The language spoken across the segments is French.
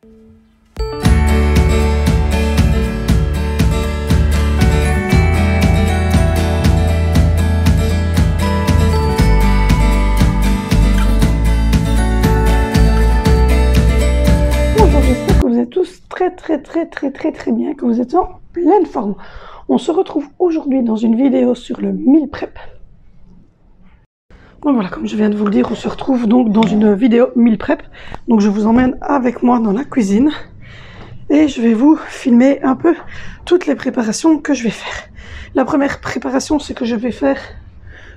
J'espère que vous êtes tous très bien, que vous êtes en pleine forme. On se retrouve aujourd'hui dans une vidéo sur le meal prep. Donc voilà, comme je viens de vous le dire, on se retrouve donc dans une vidéo meal prep. Donc je vous emmène avec moi dans la cuisine et je vais vous filmer un peu toutes les préparations que je vais faire. La première préparation, c'est que je vais faire,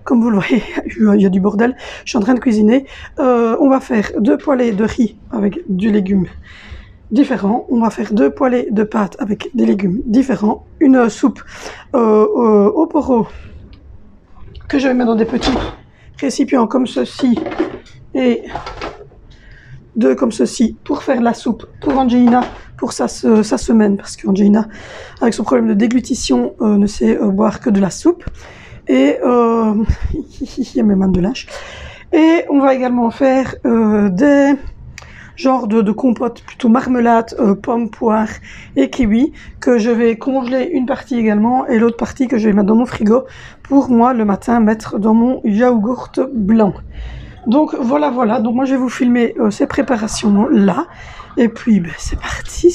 comme vous le voyez, il y a du bordel, je suis en train de cuisiner. On va faire 2 poêlées de riz avec du légume différents. On va faire 2 poêlées de pâtes avec des légumes différents. Une soupe au poireau que je vais mettre dans des petits récipients comme ceci et 2 comme ceci pour faire la soupe pour Angelina pour sa semaine, parce qu'Angelina, avec son problème de déglutition, ne sait boire que de la soupe. Et il y a mes mains de lâche. Et on va également faire des genres de compote, plutôt marmelade, pommes, poires et kiwi, que je vais congeler une partie également, et l'autre partie que je vais mettre dans mon frigo pour moi le matin mettre dans mon yaourt blanc. Donc voilà, donc moi je vais vous filmer ces préparations là, et puis ben, c'est parti.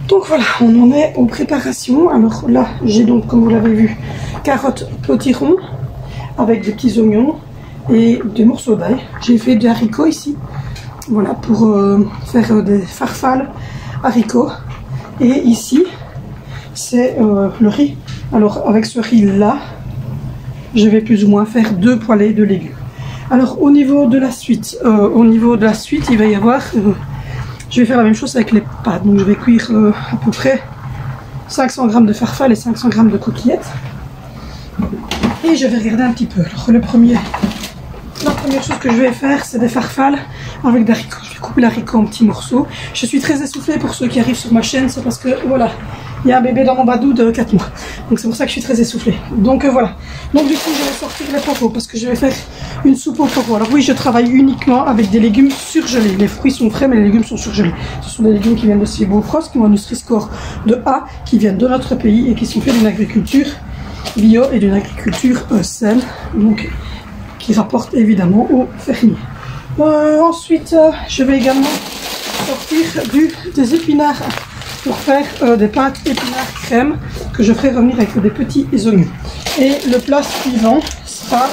Donc voilà, on en est aux préparations. Alors là, j'ai donc, comme vous l'avez vu, carottes potiron avec des petits oignons et des morceaux d'ail. J'ai fait des haricots ici, voilà, pour faire des farfales haricots. Et ici, c'est le riz. Alors avec ce riz-là, je vais plus ou moins faire 2 poêlées de légumes. Alors au niveau de la suite, il va y avoir... je vais faire la même chose avec les pâtes, donc je vais cuire à peu près 500 g de farfalle et 500 g de coquillettes. Et je vais regarder un petit peu. Alors la première chose que je vais faire, c'est des farfales avec des haricots. Je vais couper l'haricot en petits morceaux. Je suis très essoufflée pour ceux qui arrivent sur ma chaîne, c'est parce que voilà, il y a un bébé dans mon badou de 4 mois. Donc c'est pour ça que je suis très essoufflée. Donc voilà. Donc du coup je vais sortir les poireaux parce que je vais faire une soupe aux poireaux. Alors oui, je travaille uniquement avec des légumes surgelés. Les fruits sont frais mais les légumes sont surgelés. Ce sont des légumes qui viennent de chez Bofrost, qui ont un Nutri-Score de A, qui viennent de notre pays et qui sont faits d'une agriculture bio et d'une agriculture saine. Donc qui rapporte évidemment aux fermiers. Ensuite, je vais également sortir des épinards pour faire des pâtes épinards crème que je ferai revenir avec des petits oignons. Et le plat suivant sera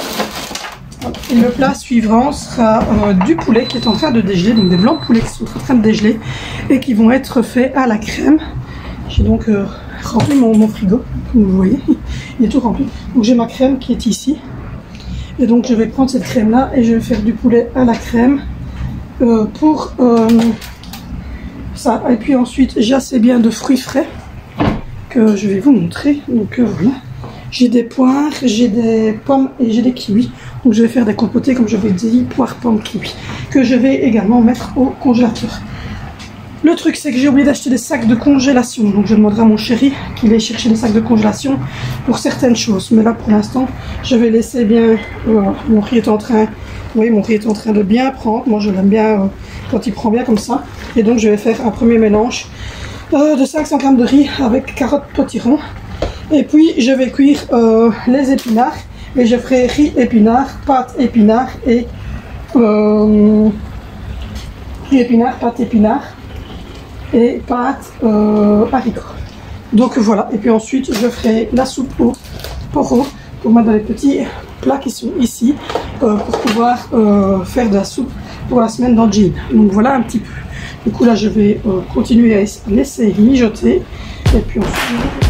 du poulet qui est en train de dégeler, donc des blancs de poulet qui sont en train de dégeler et qui vont être faits à la crème. J'ai donc rempli mon frigo, comme vous voyez, il est tout rempli. Donc j'ai ma crème qui est ici. Et donc je vais prendre cette crème là et je vais faire du poulet à la crème pour ça. Et puis ensuite j'ai assez bien de fruits frais que je vais vous montrer. Donc voilà, j'ai des poires, j'ai des pommes et j'ai des kiwis. Donc je vais faire des compotés comme je vous ai dit, poires, pommes, kiwis, que je vais également mettre au congélateur. Le truc, c'est que j'ai oublié d'acheter des sacs de congélation. Donc je demanderai à mon chéri qu'il aille chercher des sacs de congélation pour certaines choses. Mais là, pour l'instant, je vais laisser bien... mon riz est en train... Vous voyez, mon riz est en train de bien prendre. Moi, je l'aime bien quand il prend bien comme ça. Et donc, je vais faire un premier mélange de 500 g de riz avec carottes potiron. Et puis, je vais cuire les épinards. Et je ferai riz épinards, pâtes épinards et... riz épinards, pâtes épinards. et pâtes haricots. Donc voilà, et puis ensuite je ferai la soupe au poireaux pour mettre dans les petits plats qui sont ici pour pouvoir faire de la soupe pour la semaine dans le jean. Donc voilà un petit peu. Du coup là je vais continuer à laisser mijoter et puis ensuite